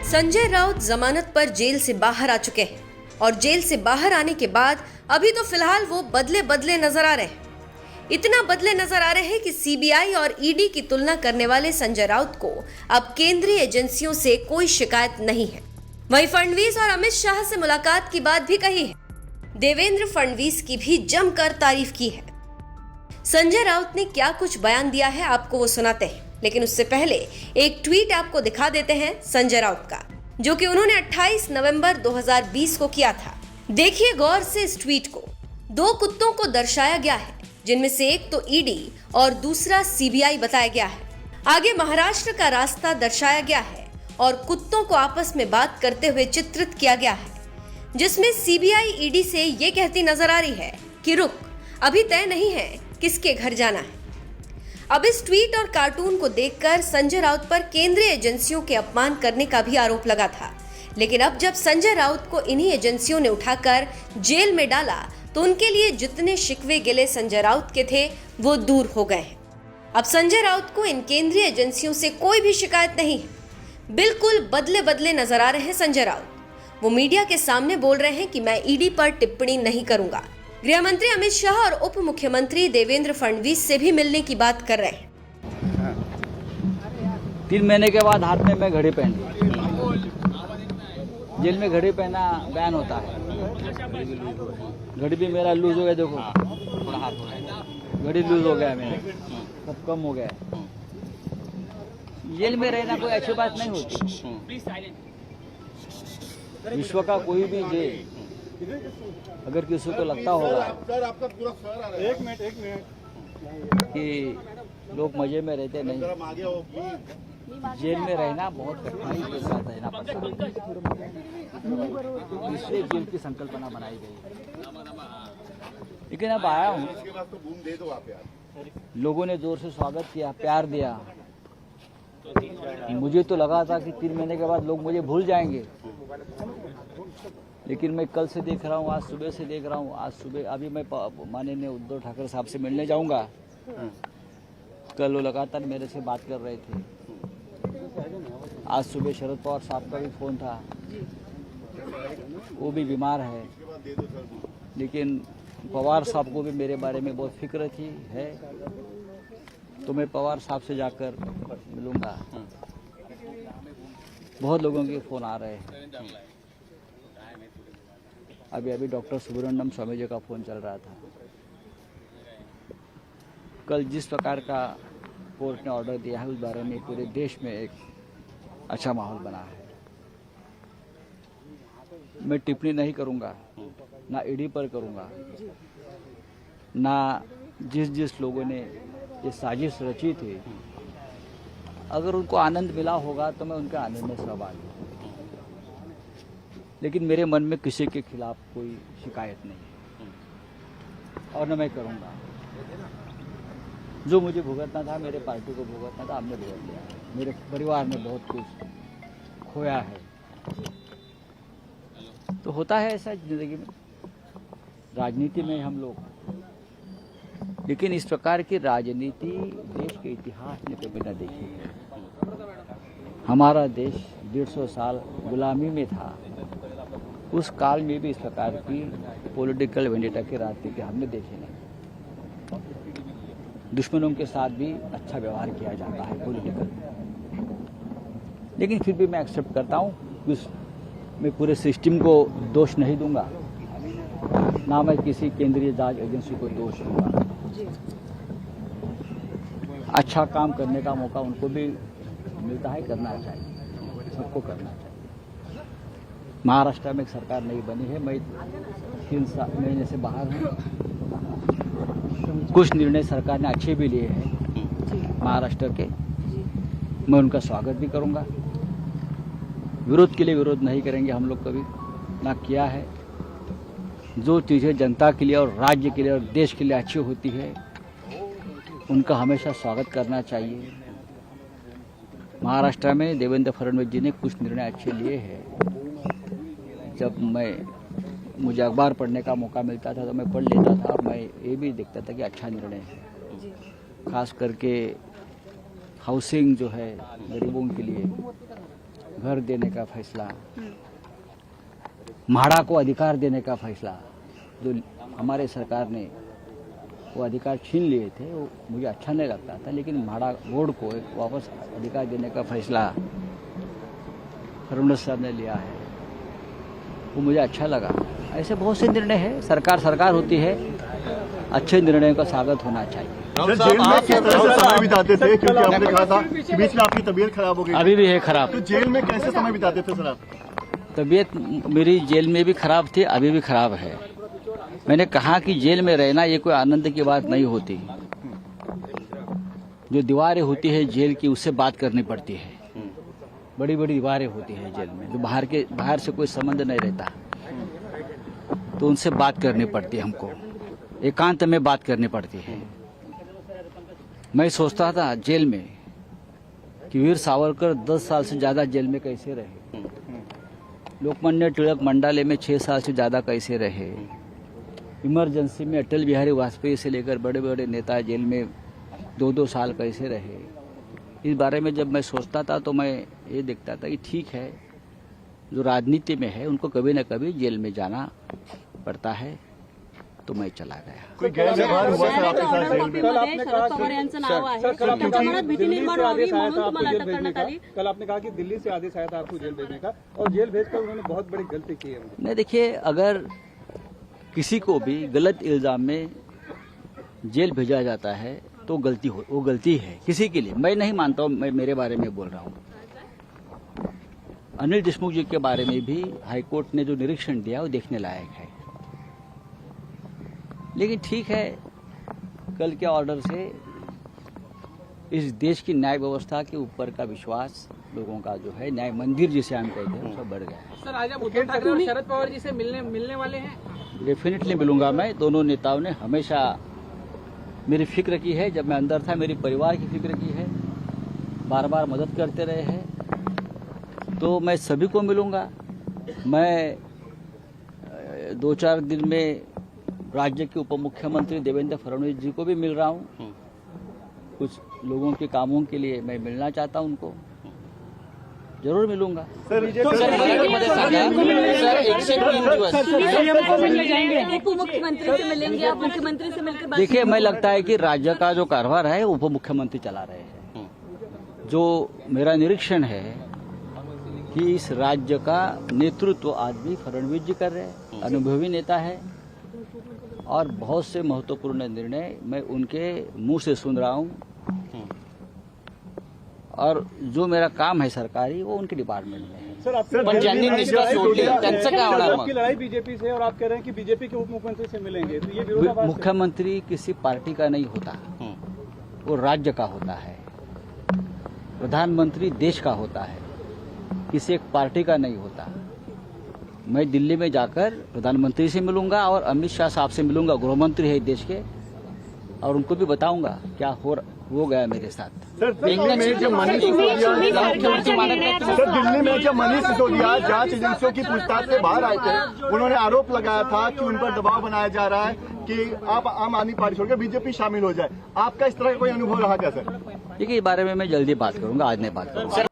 संजय राउत जमानत पर जेल से बाहर आ चुके हैं और जेल से बाहर आने के बाद अभी तो फिलहाल वो बदले नजर आ रहे हैं। इतना बदले नजर आ रहे हैं कि सीबीआई और ईडी की तुलना करने वाले संजय राउत को अब केंद्रीय एजेंसियों से कोई शिकायत नहीं है। वहीं फडणवीस और अमित शाह से मुलाकात की बात भी कही है। देवेंद्र फडणवीस की भी जमकर तारीफ की है। संजय राउत ने क्या कुछ बयान दिया है आपको वो सुनाते हैं, लेकिन उससे पहले एक ट्वीट आपको दिखा देते हैं संजय राउत का, जो कि उन्होंने 28 नवंबर 2020 को किया था। देखिए गौर से इस ट्वीट को। 2 कुत्तों को दर्शाया गया है, जिनमें से एक तो ईडी और दूसरा सीबीआई बताया गया है। आगे महाराष्ट्र का रास्ता दर्शाया गया है और कुत्तों को आपस में बात करते हुए चित्रित किया गया है, जिसमें सीबीआई ईडी से ये कहती नजर आ रही है कि रुक, अभी तय नहीं है किसके घर जाना है। अब इस ट्वीट और कार्टून को देखकर संजय राउत पर केंद्रीय एजेंसियों के अपमान करने का भी आरोप लगा था, लेकिन अब जब संजय राउत को इन्हीं एजेंसियों ने उठाकर जेल में डाला तो उनके लिए जितने शिकवे गिले संजय राउत के थे वो दूर हो गए हैं। अब संजय राउत को इन केंद्रीय एजेंसियों से कोई भी शिकायत नहीं है। बिल्कुल बदले नजर आ रहे हैं संजय राउत। वो मीडिया के सामने बोल रहे हैं कि मैं ईडी पर टिप्पणी नहीं करूंगा। गृह मंत्री अमित शाह और उप मुख्यमंत्री देवेंद्र फडणवीस से भी मिलने की बात कर रहे हैं। 3 महीने के बाद हाथ में मैं घड़ी पहन ली। जेल में घड़ी पहना बैन होता है। घड़ी भी मेरा लूज हो गया, देखो घड़ी लूज हो गया, मेरा सब कम हो गया। जेल में रहना कोई अच्छी बात नहीं होती। विश्व का कोई भी जेल अगर किसी को लगता होगा कि लोग मजे में रहते नहीं, जेल में रहना बहुत कठिनाई के साथ रहना पड़ता है। इसलिए जेल की संकल्पना बनाई गई। लेकिन अब आया हूँ, लोगों ने जोर से स्वागत किया, प्यार दिया। मुझे तो लगा था कि 3 महीने के बाद लोग मुझे भूल जाएंगे, लेकिन मैं कल से देख रहा हूँ, आज सुबह से देख रहा हूँ। आज सुबह अभी मैं माननीय उद्धव ठाकरे साहब से मिलने जाऊंगा। कल वो लगातार मेरे से बात कर रहे थे। आज सुबह शरद पवार साहब का भी फ़ोन था, वो भी बीमार है, लेकिन पवार साहब को भी मेरे बारे में बहुत फिक्र थी है, तो मैं पवार साहब से जाकर मिलूंगा। बहुत लोगों के फ़ोन आ रहे हैं। अभी डॉक्टर सुब्रमण्यम स्वामी जी का फ़ोन चल रहा था। कल जिस प्रकार का कोर्ट ने ऑर्डर दिया है, उस बारे में पूरे देश में एक अच्छा माहौल बना है। मैं टिप्पणी नहीं करूंगा, ना ईडी पर करूंगा, ना जिस लोगों ने ये साजिश रची थी। अगर उनको आनंद मिला होगा तो मैं उनके आनंद में सहभागी हूँ, लेकिन मेरे मन में किसी के खिलाफ कोई शिकायत नहीं है और न मैं करूँगा। जो मुझे भुगतना था, मेरे पार्टी को भुगतना था, हमने भुगत लिया। मेरे परिवार ने बहुत कुछ खोया है, तो होता है ऐसा जिंदगी में, राजनीति में हम लोग। लेकिन इस प्रकार की राजनीति देश के इतिहास में कभी न देखी है। हमारा देश 150 साल गुलामी में था, उस काल में भी इस प्रकार की पॉलिटिकल वेंडेटा के राजनीति हमने देखे नहीं। दुश्मनों के साथ भी अच्छा व्यवहार किया जाता है पॉलिटिकल, लेकिन फिर भी मैं एक्सेप्ट करता हूँ। मैं पूरे सिस्टम को दोष नहीं दूंगा, ना मैं किसी केंद्रीय जांच एजेंसी को दोष दूंगा। अच्छा काम करने का मौका उनको भी मिलता है, करना चाहिए, सबको करना चाहिए। महाराष्ट्र में एक सरकार नहीं बनी है, मैं 3 महीने से बाहर हूँ। कुछ निर्णय सरकार ने अच्छे भी लिए हैं महाराष्ट्र के, मैं उनका स्वागत भी करूँगा। विरोध के लिए विरोध नहीं करेंगे हम लोग, कभी ना किया है। जो चीज़ें जनता के लिए और राज्य के लिए और देश के लिए अच्छी होती है, उनका हमेशा स्वागत करना चाहिए। महाराष्ट्र में देवेंद्र फडणवीस जी ने कुछ निर्णय अच्छे लिए हैं। जब मुझे अखबार पढ़ने का मौका मिलता था तो मैं पढ़ लेता था, और मैं ये भी देखता था कि अच्छा निर्णय है। खास करके हाउसिंग जो है गरीबों के लिए, घर देने का फैसला, म्हाड़ा को अधिकार देने का फैसला, जो हमारे सरकार ने वो अधिकार छीन लिए थे, वो मुझे अच्छा नहीं लगता था। लेकिन म्हाड़ा बोर्ड को एक वापस अधिकार देने का फैसला फडणवीस साहब ने लिया है, वो मुझे अच्छा लगा। ऐसे बहुत से निर्णय है, सरकार होती है, अच्छे निर्णयों का स्वागत होना चाहिए। सर, जेल में किस तरह से समय बिताते थे, क्योंकि आपने कहा था कि बीच में आपकी तबीयत खराब हो गई, अभी भी है खराब। तो जेल में कैसे समय बिताते थे सर आप? तबीयत मेरी जेल में भी खराब थी, अभी भी खराब है। मैंने कहा कि जेल में रहना ये कोई आनंद की बात नहीं होती। जो दीवारें होती है जेल की, उससे बात करनी पड़ती है। बड़ी बड़ी दीवारें होती है जेल में, जो बाहर से कोई संबंध नहीं रहता, तो उनसे बात करनी पड़ती है, हमको एकांत में बात करनी पड़ती है। मैं सोचता था जेल में कि वीर सावरकर 10 साल से ज्यादा जेल में कैसे रहे, लोकमान्य तिलक मंडाले में 6 साल से ज्यादा कैसे रहे, इमरजेंसी में अटल बिहारी वाजपेयी से लेकर बड़े बड़े नेता जेल में 2-2 साल कैसे रहे। इस बारे में जब मैं सोचता था तो मैं ये देखता था कि ठीक है, जो राजनीति में है उनको कभी न कभी जेल में जाना पड़ता है, तो मैं चला गया। कोई गैर व्यवहार हुआ सर आपके साथ जेल में? कल आपने कहा कि दिल्ली से आदेश आया था आपको जेल भेजने का, और जेल भेजकर उन्होंने बहुत बड़ी गलती की है। नहीं, देखिए, अगर किसी को भी गलत इल्जाम में जेल भेजा जाता है तो वो गलती है किसी के लिए। मैं नहीं मानता हूँ, मैं मेरे बारे में बोल रहा हूँ। अनिल देशमुख जी के बारे में भी हाईकोर्ट ने जो निरीक्षण दिया वो देखने लायक है। लेकिन ठीक है, कल के ऑर्डर से इस देश की न्याय व्यवस्था के ऊपर का विश्वास लोगों का जो है, न्याय मंदिर जिसे हम कहते हैं, वो बढ़ गया है। सर, आज आप उद्धव ठाकरे और शरद पवार जी से मिलने वाले हैं? डेफिनेटली मिलूंगा मैं। दोनों नेताओं ने हमेशा मेरी फिक्र की है, जब मैं अंदर था मेरी परिवार की फिक्र की है, बार बार मदद करते रहे हैं, तो मैं सभी को मिलूंगा। मैं 2-4 दिन में राज्य के उप मुख्यमंत्री देवेंद्र फडणवीस जी को भी मिल रहा हूं। कुछ लोगों के कामों के लिए मैं मिलना चाहता हूं, उनको जरूर मिलूंगा। सर, मुख्यमंत्री से मिलेंगे आप? मुख्यमंत्री से मिलकर देखिए, मैं लगता है कि राज्य का जो कारभार है उप मुख्यमंत्री चला रहे हैं। जो मेरा निरीक्षण है कि इस राज्य का नेतृत्व आज भी फडणवीस जी कर रहे हैं, अनुभवी नेता है, और बहुत से महत्वपूर्ण निर्णय मैं उनके मुंह से सुन रहा हूं, और जो मेरा काम है सरकारी वो उनके डिपार्टमेंट में है। सर, आपकी लड़ाई बीजेपी से, और आप कह रहे हैं कि बीजेपी के उप मुख्यमंत्री से मिलेंगे, तो ये विरोधाभास है। मुख्यमंत्री किसी पार्टी का नहीं होता, वो राज्य का होता है। प्रधानमंत्री देश का होता है, किसी एक पार्टी का नहीं होता। मैं दिल्ली में जाकर प्रधानमंत्री से मिलूंगा और अमित शाह साहब से मिलूंगा, गृहमंत्री है देश के, और उनको भी बताऊंगा क्या हो गया मेरे साथ। सर, दिल्ली में जब मनीष सिसोदिया जांच एजेंसियों की पूछताछ से बाहर आए थे, उन्होंने आरोप लगाया था कि उन पर दबाव बनाया जा रहा है कि आप आम आदमी पार्टी छोड़कर बीजेपी शामिल हो जाए। आपका इस तरह का कोई अनुभव रहा क्या सर? देखिए, इस बारे में मैं जल्दी बात करूंगा, आज नहीं बात करूंगा।